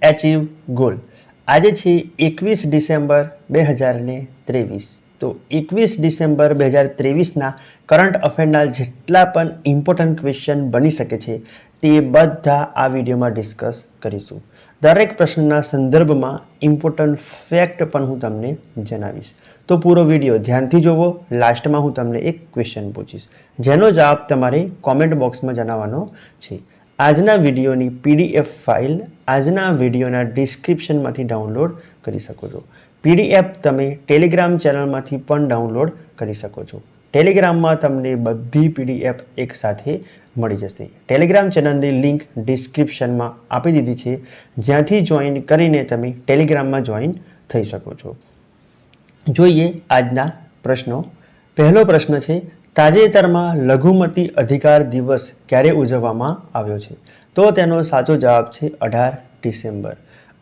Achieve goal. આજે છે 21 December 2023। તો 21 ડિસેમ્બર 2023ના કરંટ અફેરના જેટલા પણ ઇમ્પોર્ટન્ટ ક્વેશ્ચન બની શકે છે તે બધા આ વિડીયોમાં ડિસ્કસ કરીશું। દરેક પ્રશ્નના સંદર્ભમાં ઇમ્પોર્ટન્ટ ફેક્ટ પણ હું તમને જણાવીશ। તો પૂરો વિડીયો ધ્યાનથી જોવો। લાસ્ટમાં હું તમને એક ક્વેશ્ચન પૂછીશ જેનો જવાબ તમારે કોમેન્ટ બોક્સમાં જણાવવાનો છે। આજના વિડીયોની પીડીએફ ફાઇલ આજના વિડીયોના ડિસ્ક્રિપ્શનમાંથી ડાઉનલોડ કરી શકો છો। પીડીએફ તમે ટેલિગ્રામ ચેનલમાંથી પણ ડાઉનલોડ કરી શકો છો। ટેલિગ્રામમાં તમને બધી પીડીએફ એકસાથે મળી જશે। ટેલિગ્રામ ચેનલની લિંક ડિસ્ક્રિપ્શનમાં આપી દીધી છે, જ્યાંથી જોઈન કરીને તમે ટેલિગ્રામમાં જોઈન થઈ શકો છો। જોઈએ આજના પ્રશ્નો। પહેલો પ્રશ્ન છે, તાજેતરમાં લઘુમતી અધિકાર દિવસ ક્યારે ઉજવવામાં આવ્યો છે? તો તેનો સાચો જવાબ છે 18 ડિસેમ્બર।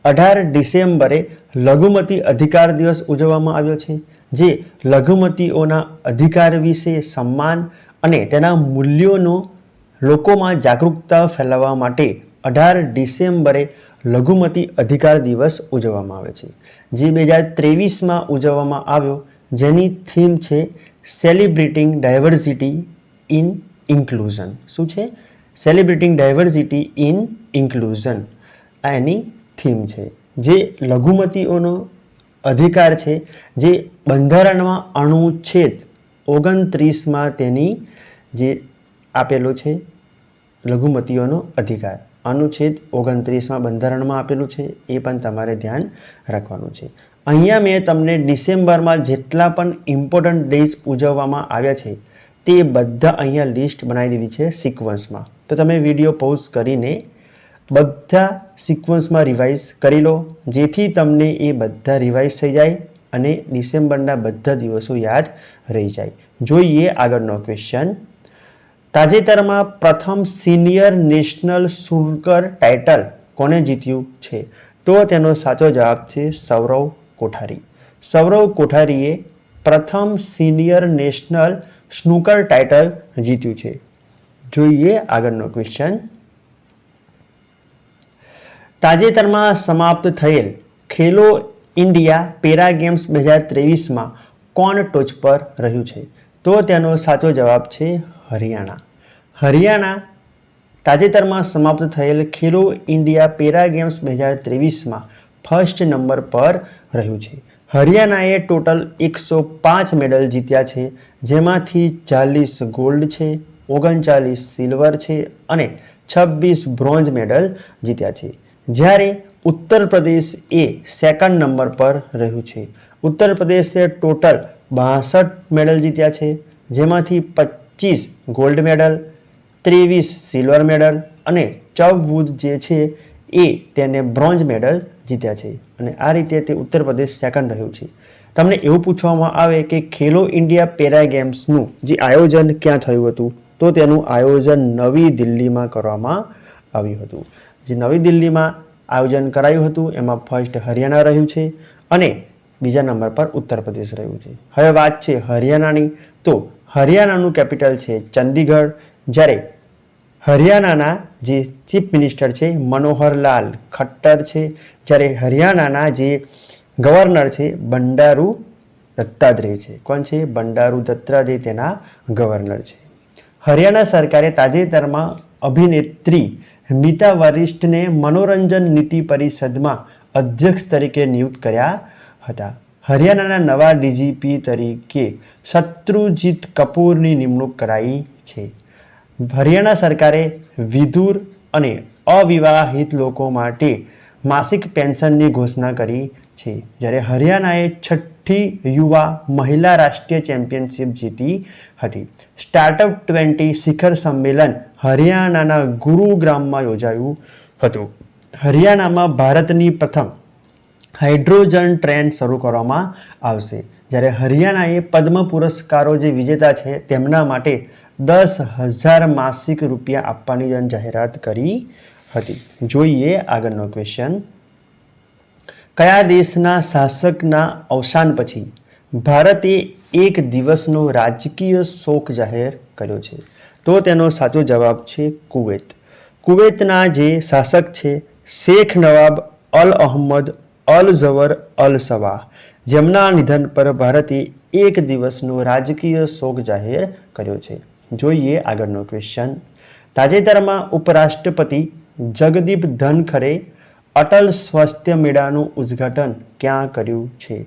18 ડિસેમ્બરે લઘુમતી અધિકાર દિવસ ઉજવવામાં આવ્યો છે, જે લઘુમતીઓના અધિકાર વિશે સન્માન અને તેના મૂલ્યોનો લોકોમાં જાગૃતતા ફેલાવવા માટે 18 ડિસેમ્બરે લઘુમતી અધિકાર દિવસ ઉજવવામાં આવે છે, જે 2023માં ઉજવવામાં આવ્યો, જેની થીમ છે સેલિબ્રેટિંગ ડાયવર્સિટી ઇન ઇન્ક્લુઝન। શું છે? સેલિબ્રેટિંગ ડાયવર્સિટી ઇન ઇન્ક્લુઝન આ એની થીમ છે। જે લઘુમતીઓનો અધિકાર છે, જે બંધારણમાં અનુચ્છેદ 29માં તેની જે આપેલું છે લઘુમતીઓનો અધિકાર, અનુચ્છેદ 29માં બંધારણમાં આપેલું છે, એ પણ તમારે ધ્યાન રાખવાનું છે। અહીંયા મેં તમને ડિસેમ્બરમાં જેટલા પણ ઇમ્પોર્ટન્ટ ડેઝ ઉજવવામાં આવ્યા છે તે બધા અહીંયા લિસ્ટ બનાવી દીધી છે સિક્વન્સમાં। તો તમે વિડીયો પોઝ કરીને બધા સિક્વન્સમાં રિવાઇઝ કરી લો, જેથી તમને એ બધા રિવાઇઝ થઈ જાય અને ડિસેમ્બરના બધા દિવસો યાદ રહી જાય। જોઈએ આગળનો ક્વેશ્ચન। તાજેતરમાં પ્રથમ સિનિયર નેશનલ સ્નૂકર ટાઇટલ કોણે જીત્યું છે? તો તેનો સાચો જવાબ છે સૌરવ કોઠારી। સૌરવ કોઠારીએ પ્રથમ સિનિયર નેશનલ સ્નૂકર ટાઇટલ જીત્યું છે। જોઈએ આગળનો ક્વેશ્ચન। તાજેતરમાં સમાપ્ત થયેલ ખેલો ઇન્ડિયા પેરા ગેમ્સ 2023માં કોણ ટોચ પર રહ્યું છે? તો તેનો સાચો જવાબ છે હરિયાણા। હરિયાણા તાજેતરમાં સમાપ્ત થયેલ ખેલો ઇન્ડિયા પેરા ગેમ્સ 2023માં ફર્સ્ટ નંબર પર રહ્યું છે। હરિયાણાએ ટોટલ 105 મેડલ જીત્યા છે, જેમાંથી 40 ગોલ્ડ છે, 39 સિલ્વર છે અને 26 બ્રોન્ઝ મેડલ જીત્યા છે। જ્યારે ઉત્તર પ્રદેશ એ સેકન્ડ નંબર પર રહ્યું છે। ઉત્તર પ્રદેશે ટોટલ 62 મેડલ જીત્યા છે, જેમાંથી 25 ગોલ્ડ મેડલ, 23 સિલ્વર મેડલ અને 14 જે છે એ તેને બ્રોન્ઝ મેડલ જીત્યા છે, અને આ રીતે તે ઉત્તર પ્રદેશ સેકન્ડ રહ્યું છે। તમને એવું પૂછવામાં આવે કે ખેલો ઇન્ડિયા પેરા ગેમ્સનું જે આયોજન ક્યાં થયું હતું? તો તેનું આયોજન નવી દિલ્હીમાં કરવામાં આવ્યું હતું। જે નવી દિલ્હીમાં આયોજન કરાયું હતું એમાં ફર્સ્ટ હરિયાણા રહ્યું છે અને બીજા નંબર પર ઉત્તર પ્રદેશ રહ્યું છે। હવે વાત છે હરિયાણાની, તો હરિયાણાનું કેપિટલ છે ચંદીગઢ। જ્યારે હરિયાણાના જે ચીફ મિનિસ્ટર છે મનોહરલાલ ખટ્ટર છે, જ્યારે હરિયાણાના જે ગવર્નર છે બંડારુ દત્તાત્રેય છે। કોણ છે? બંડારુ દત્તાત્રેય તેના ગવર્નર છે। હરિયાણા સરકારે તાજેતરમાં અભિનેત્રી મીતા વરિષ્ઠને મનોરંજન નીતિ પરિષદમાં અધ્યક્ષ તરીકે નિયુક્ત કર્યા હતા। હરિયાણાના નવા ડીજીપી તરીકે શત્રુજીત કપૂરની નિમણૂક કરાઈ છે। હરિયાણા સરકારે વિધુર અને અવિવાહિત લોકો માટે માસિક પેન્શનની ઘોષણા કરી છે। જ્યારે હરિયાણાએ છઠ્ઠી યુવા મહિલા રાષ્ટ્રીય ચેમ્પિયનશિપ જીતી હતી। સ્ટાર્ટઅપ 20 શિખર સંમેલન હરિયાણાના ગુરુગ્રામમાં યોજાયું હતું। હરિયાણામાં ભારતની પ્રથમ હાઇડ્રોજન ટ્રેન શરૂ કરવામાં આવશે। જ્યારે હરિયાણાએ પદ્મ પુરસ્કારો જે વિજેતા છે તેમના માટે 10,000 માસિક રૂપિયા આપવાની જાહેરાત કરી હતી। જોઈએ આગળનો ક્વેશ્ચન। કયા દેશના શાસકના અવસાન પછી ભારતે એક દિવસનો રાજકીય શોક જાહેર કર્યો છે? તો તેનો સાચો જવાબ છે કુવૈત। કુવૈતના જે શાસક છે શેખ નવાબ અલ અહમદ અલ ઝવર અલ સવાહ, જેમના નિધન પર ભારતે એક દિવસનો રાજકીય શોક જાહેર કર્યો છે. જોઈએ આગળનો ક્વેશ્ચન. તાજેતરમાં ઉપરાષ્ટ્રપતિ જગદીપ ધનખરે અટલ સ્વાસ્થ્ય મેળાનું ઉદ્ઘાટન ક્યાં કર્યું છે?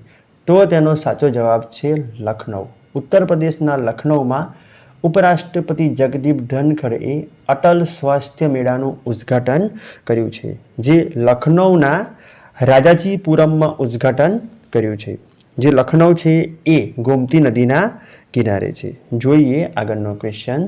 તો તેનો સાચો જવાબ છે લખનઉ. ઉત્તર પ્રદેશના લખનઉમાં ઉપરાષ્ટ્રપતિ જગદીપ ધનખરે અટલ સ્વાસ્થ્ય મેળાનું ઉદ્ઘાટન કર્યું છે, જે લખનઉના રાજાજીપુરમમાં ઉદ્ઘાટન કર્યું છે. જે લખનઉ છે એ ગોમતી નદીના કિનારે છે. જોઈએ આગળનો ક્વેશ્ચન.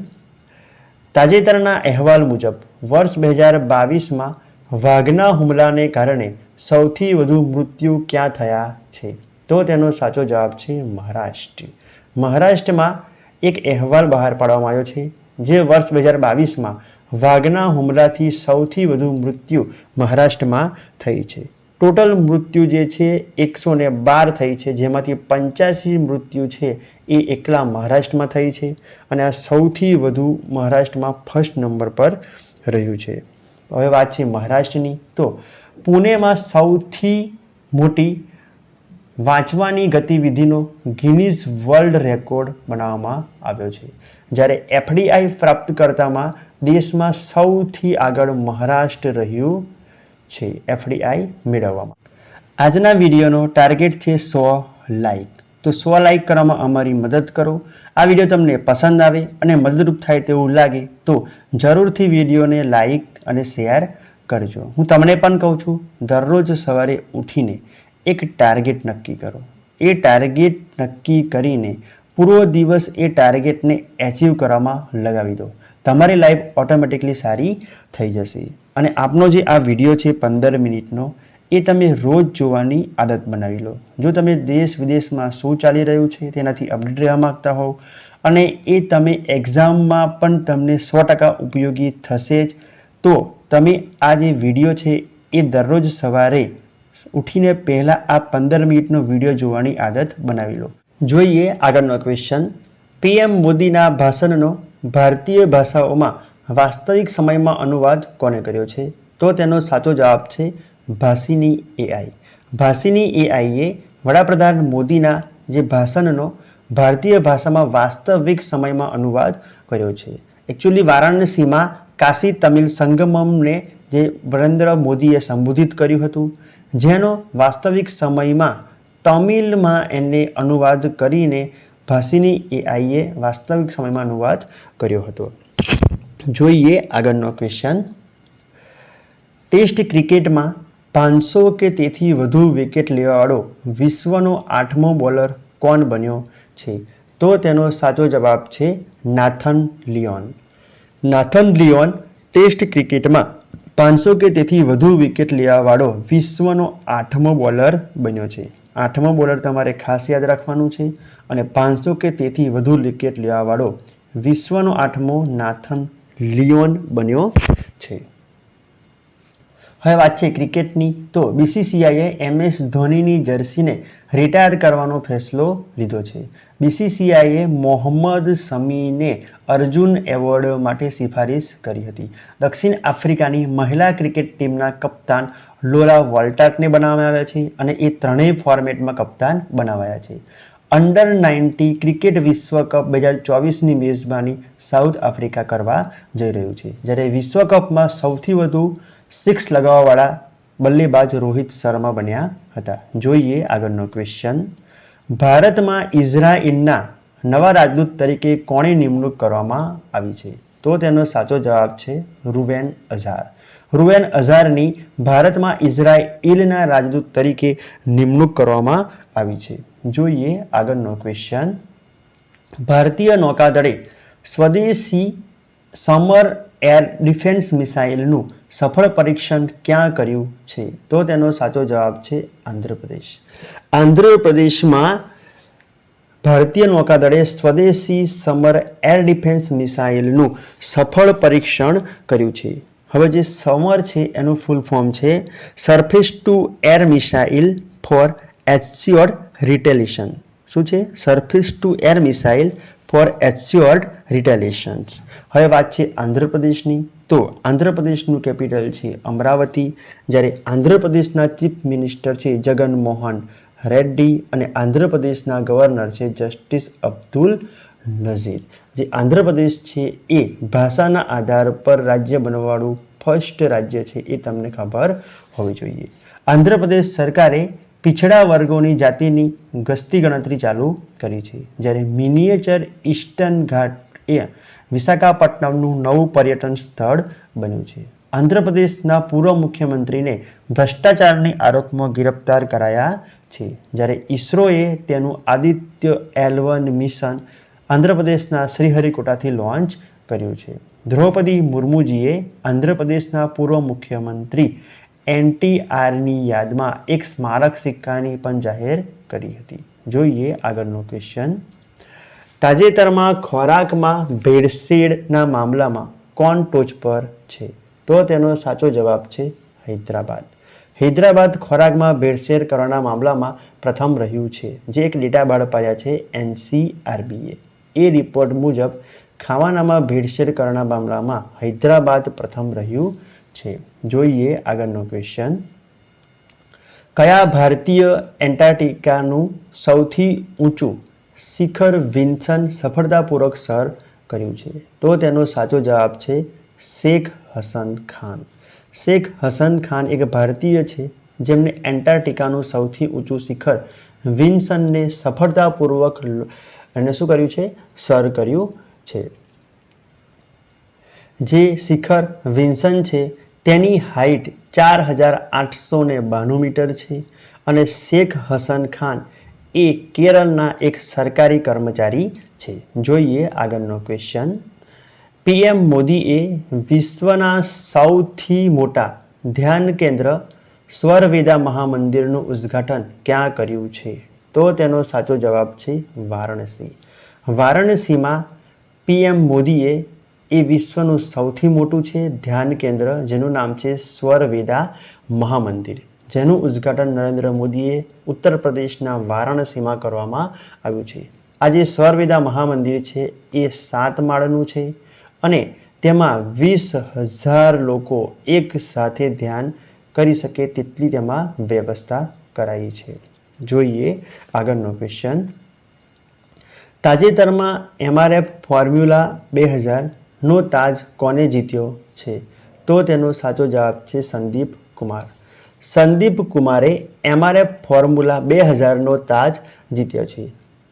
તાજેતરના અહેવાલ મુજબ વર્ષ 2022માં વાઘના હુમલાને કારણે સૌથી વધુ મૃત્યુ ક્યાં થયા છે? તો તેનો સાચો જવાબ છે મહારાષ્ટ્ર. મહારાષ્ટ્રમાં એક અહેવાલ બહાર પાડવામાં આવ્યો છે, જે વર્ષ 2022માં વાઘના હુમલાથી સૌથી વધુ મૃત્યુ મહારાષ્ટ્રમાં થઈ છે. ટોટલ મૃત્યુ જે છે 112 થઈ છે, જેમાંથી 85 મૃત્યુ છે એ એકલા મહારાષ્ટ્રમાં થઈ છે, અને આ સૌથી વધુ મહારાષ્ટ્રમાં ફર્સ્ટ નંબર પર રહ્યું છે. હવે વાત છે મહારાષ્ટ્રની, તો પુણેમાં સૌથી મોટી વાંચવાની ગતિવિધિનો ગિનીઝ વર્લ્ડ રેકોર્ડ બનાવવામાં આવ્યો છે, જ્યારે એફડીઆઈ પ્રાપ્તકર્તામાં દેશમાં સૌથી આગળ મહારાષ્ટ્ર રહ્યું છે એફડીઆઈ મેળવવામાં. આજના વિડીયોનો ટાર્ગેટ છે 100 લાઇક. તો 100 લાઇક કરવામાં અમારી મદદ કરો. આ વિડીયો તમને પસંદ આવે અને મદદરૂપ થાય તેવું લાગે તો જરૂરથી વિડીયોને લાઇક અને શેર કરજો. હું તમને પણ કહું છું, દરરોજ સવારે ઉઠીને એક ટાર્ગેટ નક્કી કરો. એ ટાર્ગેટ નક્કી કરીને પૂરો દિવસ એ ટાર્ગેટને એચીવ કરવામાં લગાવી દો. તમારી લાઈફ ઓટોમેટિકલી સારી થઈ જશે. અને આપનો જે આ વિડીયો છે 15 મિનિટનો, એ તમે રોજ જોવાની આદત બનાવી લો. જો તમે દેશ વિદેશમાં શું ચાલી રહ્યું છે તેનાથી અપડેટ રહેવા માગતા હોવ અને એ તમે એક્ઝામમાં પણ તમને 100% ઉપયોગી થશે જ, તો તમે આ જે વિડીયો છે એ દરરોજ સવારે ઉઠીને પહેલાં આ 15 મિનિટનો વિડીયો જોવાની આદત બનાવી લો. જોઈએ આગળનો ક્વેશ્ચન. પીએમ મોદીના ભાષણનો ભારતીય ભાષાઓમાં વાસ્તવિક સમયમાં અનુવાદ કોણે કર્યો છે? તો તેનો સાચો જવાબ છે ભાષિની એઆઈ. ભાષિની એઆઈએ વડાપ્રધાન મોદીના જે ભાષણનો ભારતીય ભાષામાં વાસ્તવિક સમયમાં અનુવાદ કર્યો છે. એકચ્યુઅલી વારાણસીમાં કાશી તમિલ સંગમમને જે નરેન્દ્ર મોદીએ સંબોધિત કર્યું હતું, જેનો વાસ્તવિક સમયમાં તમિલમાં એને અનુવાદ કરીને ભાષિની એઆઈએ વાસ્તવિક સમયમાં અનુવાદ કર્યો હતો. જોઈએ આગળનો ક્વેશ્ચન. ટેસ્ટ ક્રિકેટમાં 500 કે તેથી વધુ વિકેટ લેવાવાળો વિશ્વનો 8મો બોલર કોણ બન્યો છે? તો તેનો સાચો જવાબ છે Nathan Lyon. Nathan Lyon test ક્રિકેટમાં 500 કે તેથી વધુ વિકેટ લેવાવાળો વિશ્વનો 8મો બોલર બન્યો છે. 8મો બોલર તમારે ખાસ યાદ રાખવાનું છે, અને 500 કે તેથી વધુ વિકેટ લેવાવાળો વિશ્વનો 8મો નાથન લિયોન બન્યો છે. હવે વાત છે ક્રિકેટની, તો બીસીસીઆઈએ MS ધોનીની જર્સીને રિટાયર કરવાનો ફેસલો લીધો છે. બીસીસીઆઈએ મોહમ્મદ શમીને અર્જુન એવોર્ડ માટે સિફારિશ કરી હતી. દક્ષિણ આફ્રિકાની મહિલા ક્રિકેટ ટીમના કપ્તાન લોરા વોલ્ટાકને બનાવવામાં આવ્યા છે, અને એ ત્રણેય ફોર્મેટમાં કપ્તાન બનાવાયા છે. અંડર 19 ક્રિકેટ વિશ્વકપ 2024ની મેજબાની સાઉથ આફ્રિકા કરવા જઈ રહ્યું છે, જ્યારે વિશ્વકપમાં સૌથી વધુ 6 લગાવવાવાળા બલ્લેબાજ રોહિત શર્મા બન્યા હતા. જોઈએ આગળનો ક્વેશ્ચન. ભારતમાં ઇઝરાયલના નવા રાજદૂત તરીકે કોની નિમણૂક કરવામાં આવી છે? તો તેનો સાચો જવાબ છે રૂવેન અઝાર. રૂવેન અઝારની ભારતમાં ઇઝરાયલના રાજદૂત તરીકે નિમણૂક કરવામાં આવી છે. જોઈએ આગળનો ક્વેશ્ચન. ભારતીય નૌકાદળે સ્વદેશી સમર એર ડિફેન્સ મિસાઇલનું સફળ પરીક્ષણ ક્યાં કર્યું છે? તો તેનો સાચો જવાબ છે આંધ્રપ્રદેશ. આંધ્રપ્રદેશમાં ભારતીય નૌકાદળે સ્વદેશી સમર એર ડિફેન્સ મિસાઇલનું સફળ પરીક્ષણ કર્યું છે. હવે જે સમર છે એનું ફૂલ ફોર્મ છે surface to air missile for assured retaliation. શું છે? Surface to air missile for assured retaliations. હવે વાત છે આંધ્રપ્રદેશની, તો આંધ્રપ્રદેશનું કેપિટલ છે અમરાવતી, જ્યારે આંધ્રપ્રદેશના ચીફ મિનિસ્ટર છે જગનમોહન રેડ્ડી અને આંધ્રપ્રદેશના ગવર્નર છે જસ્ટિસ અબ્દુલ નઝીર. જે આંધ્રપ્રદેશ છે એ ભાષાના આધાર પર રાજ્ય બનવાવાળું ફર્સ્ટ રાજ્ય છે એ તમને ખબર હોવી જોઈએ. આંધ્રપ્રદેશ સરકારે પીછડા વર્ગોની જાતિની વસ્તી ગણતરી ચાલુ કરી છે, જ્યારે મિનિએચર ઈસ્ટર્ન ઘાટ એ વિશાખાપટ્ટનમનું નવું પર્યટન સ્થળ બન્યું છે. આંધ્રપ્રદેશના પૂર્વ મુખ્યમંત્રીને ભ્રષ્ટાચારની આરોપમાં ગિરફ્તાર કરાયા છે, જ્યારે ઈસરોએ તેનું આદિત્ય L1 મિશન આંધ્રપ્રદેશના શ્રીહરિકોટાથી લોન્ચ કર્યું છે. દ્રૌપદી મુર્મુજીએ આંધ્રપ્રદેશના પૂર્વ મુખ્યમંત્રી NTRની યાદમાં એક સ્મારક સિક્કાની પણ જાહેર કરી હતી. જોઈએ આગળનો ક્વેશ્ચન. તાજેતરમાં ખોરાકમાં ભેળસેળના મામલામાં કોણ ટોચ પર છે? તો તેનો સાચો જવાબ છે હૈદરાબાદ. હૈદરાબાદ ખોરાકમાં ભેળસેળ કરવાના મામલામાં પ્રથમ રહ્યું છે, જે એક ડેટા બહાર પાડ્યા છે NCRBએ. એ રિપોર્ટ મુજબ ખાવાનામાં ભેળસેળ કરવાના મામલામાં હૈદરાબાદ પ્રથમ રહ્યું છે. જોઈએ આગળનો ક્વેશ્ચન. કયા ભારતીય એન્ટાર્કટિકાનું સૌથી ઊંચું શિખર વિન્સન સફળતાપૂર્વક સર કર્યું છે? તો તેનો સાચો જવાબ છે શેખ હસન ખાન. શેખ હસન ખાન એક ભારતીય છે જેમણે એન્ટાર્કટિકાનું સૌથી ઊંચું શિખર વિન્સનને સફળતાપૂર્વક એને શું કર્યું છે? સર કર્યું છે. જે શિખર વિન્સન છે તેની હાઇટ 4892 મીટર છે અને શેખ હસન ખાન એ કેરળના એક સરકારી કર્મચારી છે. જોઈએ આગળનો ક્વેશ્ચન. PM મોદીએ વિશ્વના સૌથી મોટા ધ્યાન કેન્દ્ર સ્વરવેદા મહામંદિરનું ઉદ્ઘાટન ક્યાં કર્યું છે? તો તેનો સાચો જવાબ છે વારાણસી. વારાણસીમાં PM મોદીએ એ વિશ્વનું સૌથી મોટું છે ધ્યાન કેન્દ્ર જેનું નામ છે સ્વરવેદા મહામંદિર, જેનું ઉદ્ઘાટન નરેન્દ્ર મોદીએ ઉત્તર પ્રદેશના વારાણસીમાં કરવામાં આવ્યું છે. આ જે સ્વરવેદા મહામંદિર છે એ 7 માળનું છે અને તેમાં 20,000 લોકો એક સાથે ધ્યાન કરી શકે તેટલી તેમાં વ્યવસ્થા કરાઈ છે. જોઈએ આગળનો ક્વેશ્ચન. તાજેતરમાં MRF ફોર્મ્યુલા 2000નો તાજ કોને જીત્યો છે? તો તેનો સાચો જવાબ છે સંદીપ કુમાર. સંદીપ કુમારે MRF ફોર્મ્યુલા 2000નો તાજ જીત્યો છે.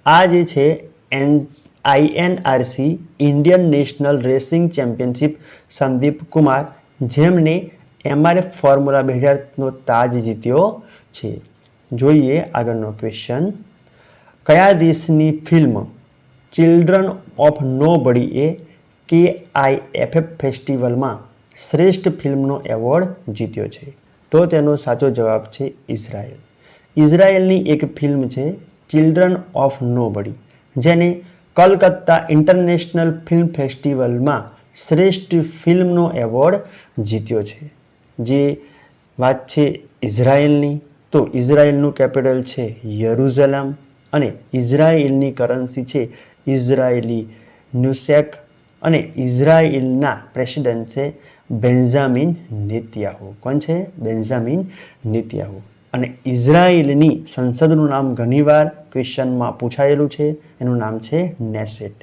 આ જે છે INRC Indian national racing championship Sandeep Kumar જેમને MRF ફોર્મ્યુલા 2000નો તાજ જીત્યો છે. જોઈએ આગળનો ક્વેશ્ચન. કયા દેશની ફિલ્મ ચિલ્ડ્રન ઓફ નોબડીએ KIFF ફેસ્ટિવલમાં શ્રેષ્ઠ ફિલ્મનો એવોર્ડ જીત્યો છે? તો તેનો સાચો જવાબ છે ઇઝરાયલ. ઇઝરાયલની એક ફિલ્મ છે ચિલ્ડ્રન ઓફ નોબડી જેને કલકત્તા ઇન્ટરનેશનલ ફિલ્મ ફેસ્ટિવલમાં શ્રેષ્ઠ ફિલ્મનો એવોર્ડ જીત્યો છે. જે વાત છે ઇઝરાયલની, તો ઇઝરાયલનું કેપિટલ છે યરુઝલમ અને ઇઝરાયલની કરન્સી છે ઇઝરાયેલી ન્યુસેક અને ઇઝરાયલના પ્રેસિડેન્ટ છે બેન્જામિન નેતન્યાહુ. કોણ છે? બેન્જામિન નેતન્યાહુ. અને ઇઝરાયલની સંસદનું નામ ઘણીવાર ક્વેશ્ચનમાં પૂછાયેલું છે. એનું નામ છે નેસેટ.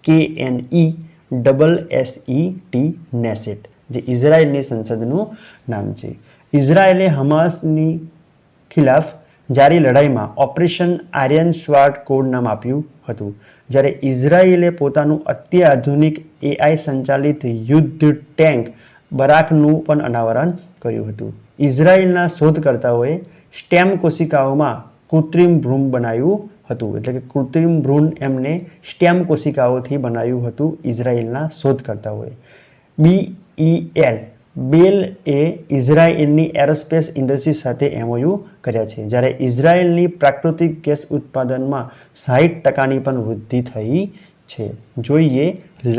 KNESSET નેસેટ, જે ઇઝરાયલની સંસદનું નામ છે. ઇઝરાયલે હમાસની ખિલાફ જારી લડાઈમાં ઓપરેશન આર્યન સ્વાર્ડ કોડ નામ આપ્યું હતું, જ્યારે ઇઝરાયેલે પોતાનું અત્યાધુનિક AI સંચાલિત યુદ્ધ ટેન્ક બરાકનું પણ અનાવરણ કર્યું હતું. ઇઝરાયેલના શોધકર્તાઓએ સ્ટેમ કોશિકાઓમાં કૃત્રિમ ભ્રૂણ બનાવ્યું હતું, એટલે કે કૃત્રિમ ભ્રૂણ એમને સ્ટેમ કોશિકાઓથી બનાવ્યું હતું ઇઝરાયેલના શોધકર્તાઓએ. બેલ એ ઇઝરાયેલની એરોસ્પેસ ઇન્ડસ્ટ્રી સાથે MOU કર્યા છે, જ્યારે ઇઝરાયેલની પ્રાકૃતિક ગેસ ઉત્પાદનમાં 60%ની પણ વૃદ્ધિ થઈ છે. જોઈએ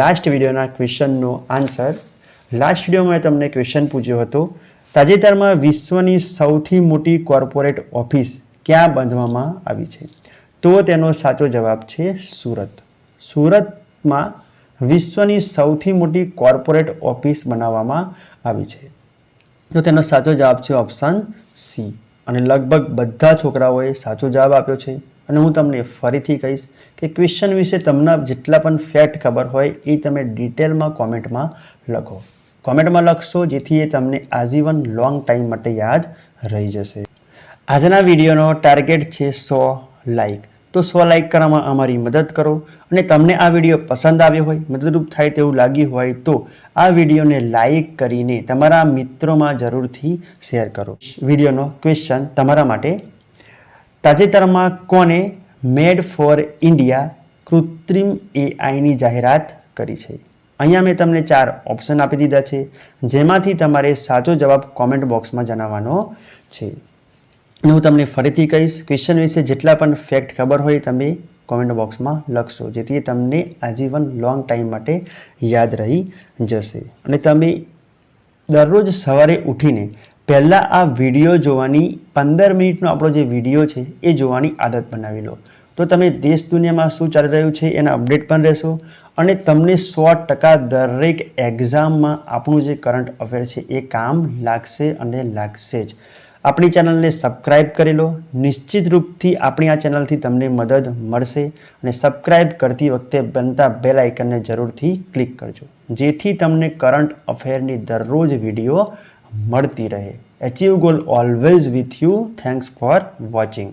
લાસ્ટ વિડીયોના ક્વેશ્ચનનો આન્સર. લાસ્ટ વિડીયોમાં મેં તમને ક્વેશ્ચન પૂછ્યો હતો, તાજેતરમાં વિશ્વની સૌથી મોટી કોર્પોરેટ ઓફિસ ક્યાં બાંધવામાં આવી છે? તો તેનો સાચો જવાબ છે સુરત. સુરતમાં વિશ્વની સૌથી મોટી કોર્પોરેટ ઓફિસ બનાવવામાં આવી છે? તો તેનો સાચો જવાબ છે ઓપ્શન સી. અને લગભગ બધા છોકરાઓએ સાચો જવાબ આપ્યો છે. અને હું તમને ફરીથી કહીશ કે ક્વેશ્ચન વિશે તમને જેટલા પણ ફેક્ટ ખબર હોય એ તમે ડિટેલમાં કોમેન્ટમાં લખો. કોમેન્ટમાં લખશો જેથી એ તમને આજીવન લોંગ ટાઈમ માટે યાદ રહી જશે. આજના વિડીયોનો ટાર્ગેટ છે 100 લાઈક. તો 100 લાઈક કરવામાં અમારી મદદ કરો. અને તમને આ વિડીયો પસંદ આવ્યો હોય, મદદરૂપ થાય તેવું લાગ્યું હોય તો આ વિડીયોને લાઈક કરીને તમારા મિત્રોમાં જરૂરથી શેર કરો. વિડીયોનો ક્વેશ્ચન તમારા માટે: તાજેતરમાં કોને મેડ ફોર ઇન્ડિયા કૃત્રિમ એઆઈની જાહેરાત કરી છે? અહીંયા મેં તમને 4 ઓપ્શન આપી દીધા છે, જેમાંથી તમારે સાચો જવાબ કોમેન્ટ બોક્સમાં જણાવવાનો છે. હું તમને ફરીથી કહીશ, ક્વેશ્ચન વિશે જેટલા પણ ફેક્ટ ખબર હોય તમે કોમેન્ટ બોક્સમાં લખશો, જેથી તમને આજીવન લોંગ ટાઈમ માટે યાદ રહી જશે. અને તમે દરરોજ સવારે ઉઠીને પહેલાં આ વિડીયો જોવાની 15 મિનિટનો આપણો જે વિડીયો છે એ જોવાની આદત બનાવી લો. તો તમે દેશ દુનિયામાં શું ચાલી રહ્યું છે એના અપડેટ પણ રહેશો. અને તમને 100% દરેક એક્ઝામમાં આપણું જે કરંટ અફેર છે એ કામ લાગશે અને લાગશે જ. આપણી ચેનલને સબસ્ક્રાઈબ કરી લો. નિશ્ચિત રૂપથી આપણી આ ચેનલથી તમને મદદ મળશે. અને સબસ્ક્રાઈબ કરતી વખતે બનતા બેલ આઇકનને જરૂરથી ક્લિક કરજો, જેથી તમને કરંટ અફેરની દરરોજ વિડીયો મળતી રહે. Achieve goal always with you. Thanks for watching.